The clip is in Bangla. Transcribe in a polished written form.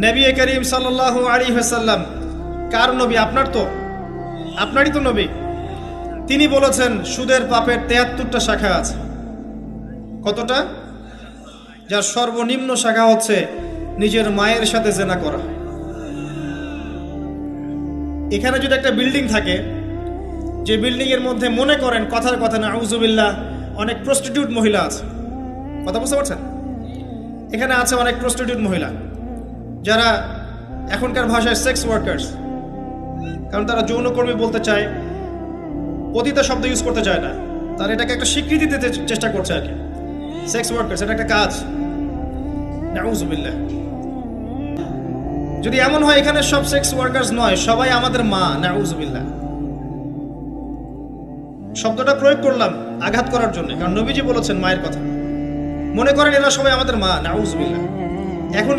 নবী করিম সাল্লাল্লাহু আলাইহি ওয়াসাল্লাম কার নবী? আপনারই তো নবী। তিনি বলেছেন সুদের পাপের ৭৩টা শাখা আছে। কতটা? যার সর্বনিম্ন শাখা হচ্ছে নিজের মায়ের সাথে জেনা করা। এখানে যদি একটা বিল্ডিং থাকে, যে বিল্ডিং এর মধ্যে মনে করেন কথার কথা নাউজুবিল্লাহ অনেক প্রস্টিটিউট মহিলা আছে, কথা বুঝতে পারছেন? এখানে আছে অনেক প্রস্টিটিউট মহিলা যারা এখনকার ভাষায় সেক্স ওয়ার্কার্স, কারণ তারা যৌনকর্মী বলতে চায়, পতিতা শব্দ ইউজ করতে চায় না, তারা এটাকে একটা স্বীকৃতি দিতে চেষ্টা করছে আর কি। সেক্স ওয়ার্কার্স এটা একটা কাজ, নাউজুবিল্লাহ। যদি এমন হয় এখানে সব সেক্স ওয়ার্কার্স নয়, সবাই আমাদের মা, নাউজুবিল্লাহ। শব্দটা প্রয়োগ করলাম আঘাত করার জন্য, কারণ নবীজি বলেছেন মায়ের কথা। মনে করেন এরা সবাই আমাদের মা, নাউজুবিল্লাহ। এখন কি